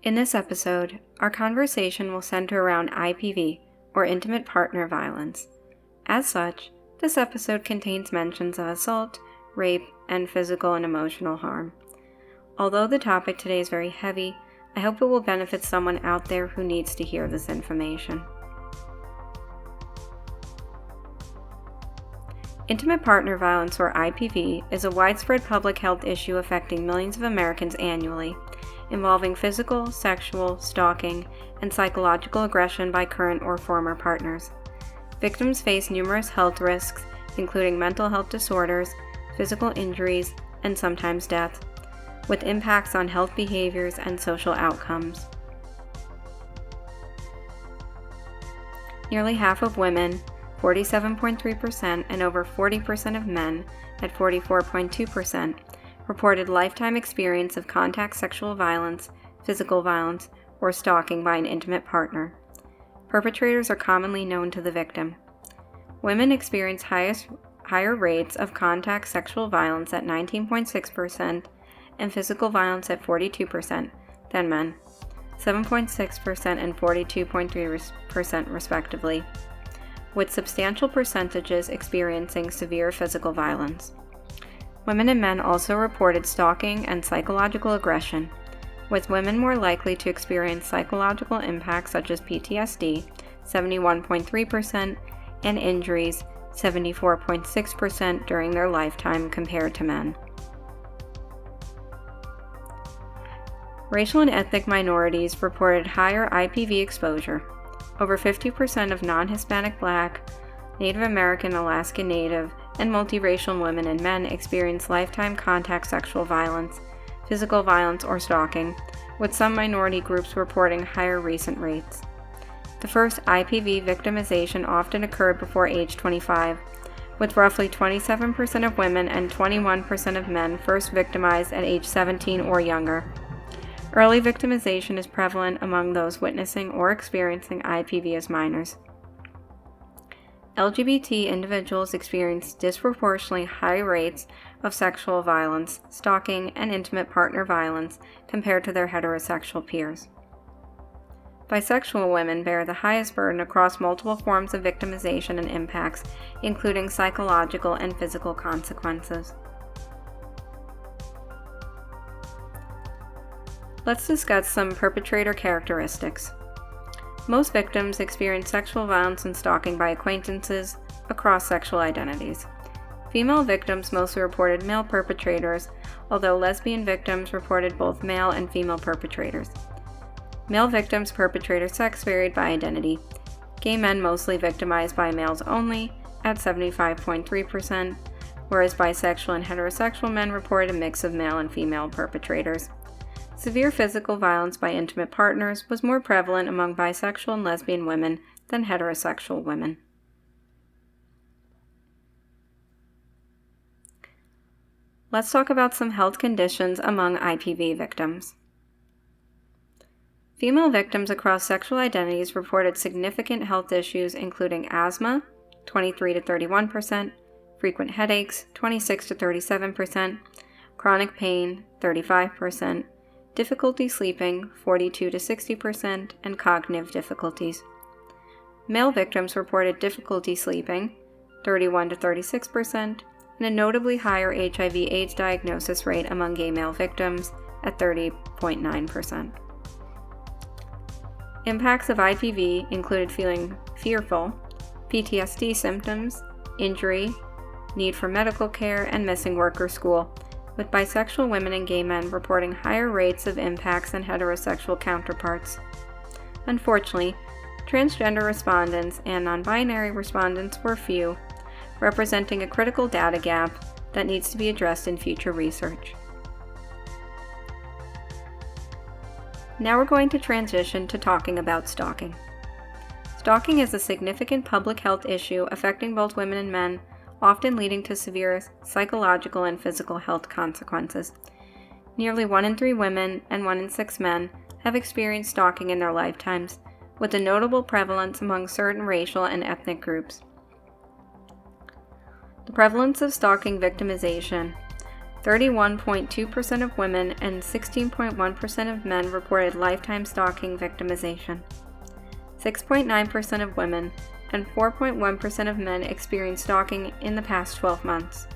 In this episode, our conversation will center around IPV, or intimate partner violence. As such, this episode contains mentions of assault, rape, and physical and emotional harm. Although the topic today is very heavy, I hope it will benefit someone out there who needs to hear this information. Intimate partner violence, or IPV, is a widespread public health issue affecting millions of Americans annually, involving physical, sexual, stalking, and psychological aggression by current or former partners. Victims face numerous health risks, including mental health disorders, physical injuries, and sometimes death, with impacts on health behaviors and social outcomes. Nearly half of women, 47.3%, and over 40% of men, at 44.2%, reported lifetime experience of contact sexual violence, physical violence, or stalking by an intimate partner. Perpetrators are commonly known to the victim. Women experience higher rates of contact sexual violence at 19.6% and physical violence at 42% than men, 7.6% and 42.3% respectively, with substantial percentages experiencing severe physical violence. Women and men also reported stalking and psychological aggression, with women more likely to experience psychological impacts such as PTSD, 71.3%, and injuries, 74.6% during their lifetime compared to men. Racial and ethnic minorities reported higher IPV exposure. Over 50% of non-Hispanic Black, Native American, Alaskan Native, and multiracial women and men experience lifetime contact sexual violence, physical violence, or stalking, with some minority groups reporting higher recent rates. The first IPV victimization often occurred before age 25, with roughly 27% of women and 21% of men first victimized at age 17 or younger. Early victimization is prevalent among those witnessing or experiencing IPV as minors. LGBT individuals experience disproportionately high rates of sexual violence, stalking, and intimate partner violence compared to their heterosexual peers. Bisexual women bear the highest burden across multiple forms of victimization and impacts, including psychological and physical consequences. Let's discuss some perpetrator characteristics. Most victims experience sexual violence and stalking by acquaintances across sexual identities. Female victims mostly reported male perpetrators, although lesbian victims reported both male and female perpetrators. Male victims' perpetrator sex varied by identity. Gay men mostly victimized by males only, at 75.3%, whereas bisexual and heterosexual men reported a mix of male and female perpetrators. Severe physical violence by intimate partners was more prevalent among bisexual and lesbian women than heterosexual women. Let's talk about some health conditions among IPV victims. Female victims across sexual identities reported significant health issues including asthma, 23 to 31%, frequent headaches, 26 to 37%, chronic pain, 35%, difficulty sleeping, 42 to 60%, and cognitive difficulties. Male victims reported difficulty sleeping, 31 to 36%, and a notably higher HIV/AIDS diagnosis rate among gay male victims at 30.9%. Impacts of IPV included feeling fearful, PTSD symptoms, injury, need for medical care, and missing work or school, with bisexual women and gay men reporting higher rates of impacts than heterosexual counterparts. Unfortunately, transgender respondents and non-binary respondents were few, representing a critical data gap that needs to be addressed in future research. Now we're going to transition to talking about stalking. Stalking is a significant public health issue affecting both women and men, often leading to severe psychological and physical health consequences. Nearly 1 in 3 women and 1 in 6 men have experienced stalking in their lifetimes, with a notable prevalence among certain racial and ethnic groups. The prevalence of stalking victimization. 31.2% of women and 16.1% of men reported lifetime stalking victimization. 6.9% of women and 4.1% of men experienced stalking in the past 12 months.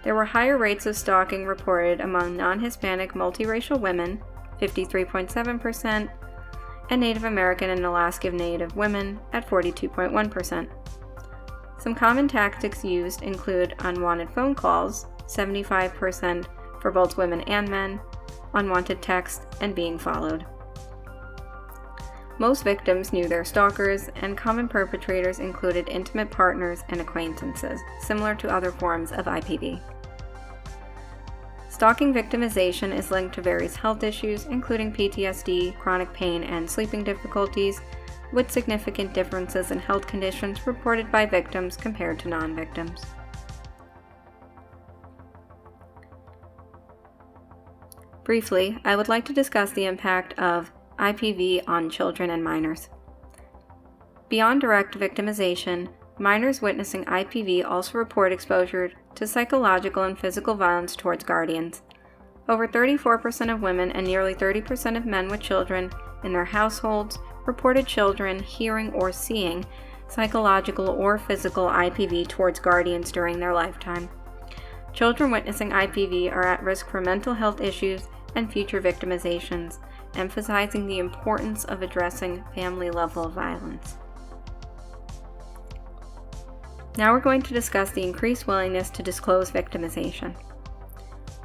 There were higher rates of stalking reported among non-Hispanic multiracial women, 53.7%, and Native American and Alaska Native women at 42.1%. Some common tactics used include unwanted phone calls, 75% for both women and men, unwanted text, and being followed. Most victims knew their stalkers, and common perpetrators included intimate partners and acquaintances, similar to other forms of IPV. Stalking victimization is linked to various health issues, including PTSD, chronic pain, and sleeping difficulties, with significant differences in health conditions reported by victims compared to non-victims. Briefly, I would like to discuss the impact of IPV on children and minors. Beyond direct victimization, minors witnessing IPV also report exposure to psychological and physical violence towards guardians. Over 34% of women and nearly 30% of men with children in their households reported children hearing or seeing psychological or physical IPV towards guardians during their lifetime. Children witnessing IPV are at risk for mental health issues and future victimizations, emphasizing the importance of addressing family-level violence. Now we're going to discuss the increased willingness to disclose victimization.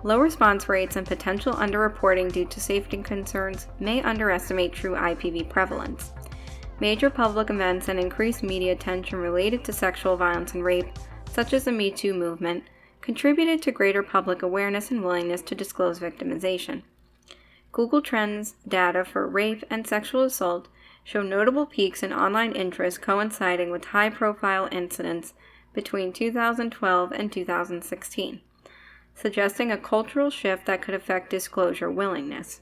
Low response rates and potential underreporting due to safety concerns may underestimate true IPV prevalence. Major public events and increased media attention related to sexual violence and rape, such as the Me Too movement, contributed to greater public awareness and willingness to disclose victimization. Google Trends data for rape and sexual assault show notable peaks in online interest coinciding with high-profile incidents between 2012 and 2016, suggesting a cultural shift that could affect disclosure willingness.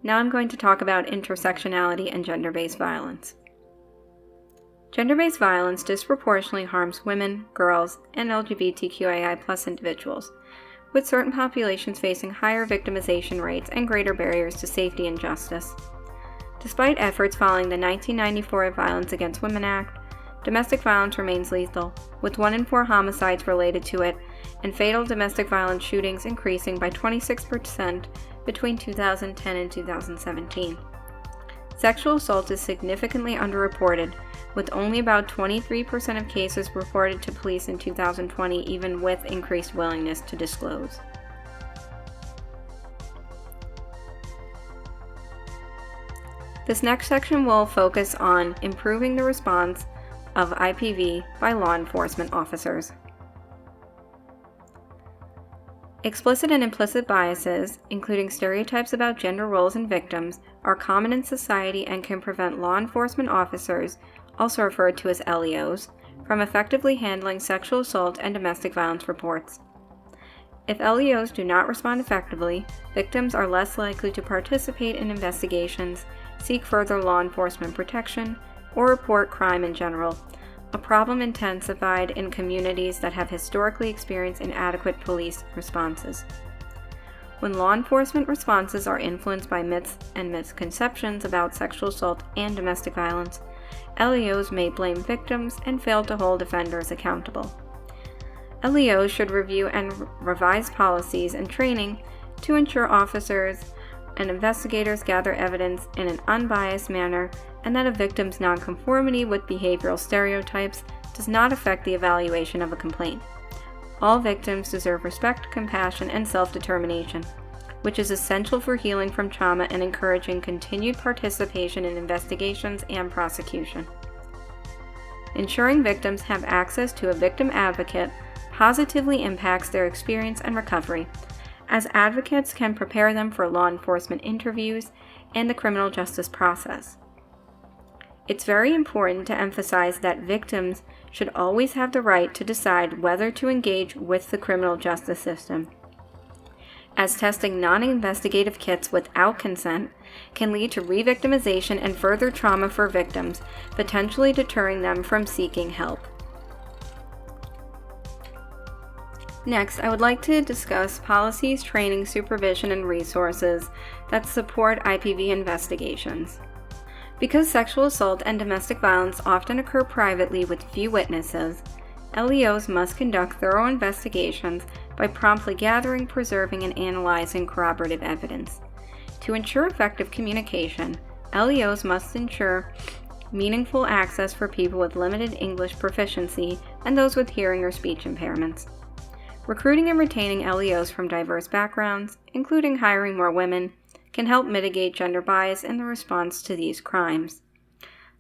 Now I'm going to talk about intersectionality and gender-based violence. Gender-based violence disproportionately harms women, girls, and LGBTQIA+ individuals, with certain populations facing higher victimization rates and greater barriers to safety and justice. Despite efforts following the 1994 Violence Against Women Act, domestic violence remains lethal, with 1 in 4 homicides related to it, and fatal domestic violence shootings increasing by 26% between 2010 and 2017. Sexual assault is significantly underreported, with only about 23% of cases reported to police in 2020, even with increased willingness to disclose. This next section will focus on improving the response of IPV by law enforcement officers. Explicit and implicit biases, including stereotypes about gender roles and victims, are common in society and can prevent law enforcement officers, also referred to as LEOs, from effectively handling sexual assault and domestic violence reports. If LEOs do not respond effectively, victims are less likely to participate in investigations, seek further law enforcement protection, or report crime in general, a problem intensified in communities that have historically experienced inadequate police responses. When law enforcement responses are influenced by myths and misconceptions about sexual assault and domestic violence, LEOs may blame victims and fail to hold offenders accountable. LEOs should review and revise policies and training to ensure officers and investigators gather evidence in an unbiased manner and that a victim's nonconformity with behavioral stereotypes does not affect the evaluation of a complaint. All victims deserve respect, compassion, and self-determination, which is essential for healing from trauma and encouraging continued participation in investigations and prosecution. Ensuring victims have access to a victim advocate positively impacts their experience and recovery, as advocates can prepare them for law enforcement interviews and the criminal justice process. It's very important to emphasize that victims should always have the right to decide whether to engage with the criminal justice system. as testing non-investigative kits without consent can lead to re-victimization and further trauma for victims, potentially deterring them from seeking help. Next, I would like to discuss policies, training, supervision, and resources that support IPV investigations. Because sexual assault and domestic violence often occur privately with few witnesses, LEOs must conduct thorough investigations by promptly gathering, preserving, and analyzing corroborative evidence. To ensure effective communication, LEOs must ensure meaningful access for people with limited English proficiency and those with hearing or speech impairments. Recruiting and retaining LEOs from diverse backgrounds, including hiring more women, can help mitigate gender bias in the response to these crimes.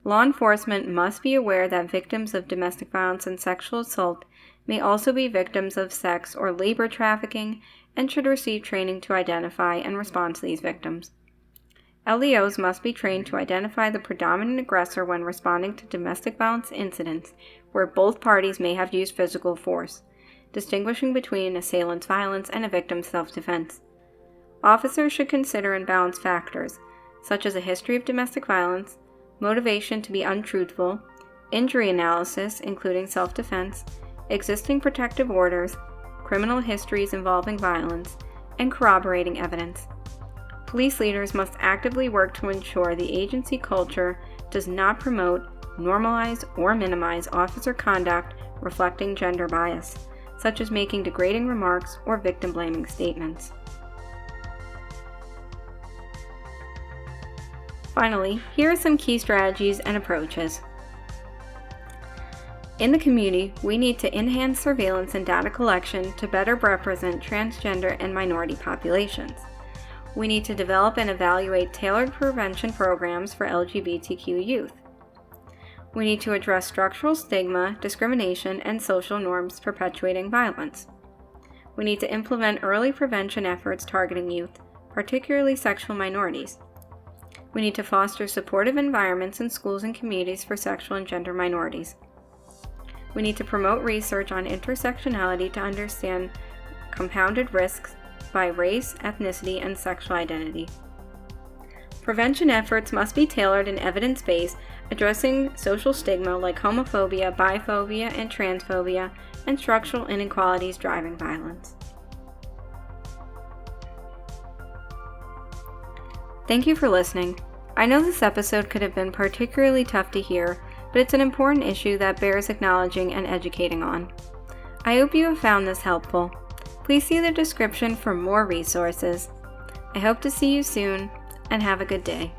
Law enforcement must be aware that victims of domestic violence and sexual assault may also be victims of sex or labor trafficking and should receive training to identify and respond to these victims. LEOs must be trained to identify the predominant aggressor when responding to domestic violence incidents where both parties may have used physical force, distinguishing between an assailant's violence and a victim's self-defense. Officers should consider and balance factors, such as a history of domestic violence, motivation to be untruthful, injury analysis, including self-defense, existing protective orders, criminal histories involving violence, and corroborating evidence. Police leaders must actively work to ensure the agency culture does not promote, normalize, or minimize officer conduct reflecting gender bias, such as making degrading remarks or victim-blaming statements. Finally, here are some key strategies and approaches. In the community, we need to enhance surveillance and data collection to better represent transgender and minority populations. We need to develop and evaluate tailored prevention programs for LGBTQ youth. We need to address structural stigma, discrimination, and social norms perpetuating violence. We need to implement early prevention efforts targeting youth, particularly sexual minorities. We need to foster supportive environments in schools and communities for sexual and gender minorities. We need to promote research on intersectionality to understand compounded risks by race, ethnicity, and sexual identity. Prevention efforts must be tailored and evidence-based, addressing social stigma like homophobia, biphobia, and transphobia, and structural inequalities driving violence. Thank you for listening. I know this episode could have been particularly tough to hear, but it's an important issue that bears acknowledging and educating on. I hope you have found this helpful. Please see the description for more resources. I hope to see you soon, and have a good day.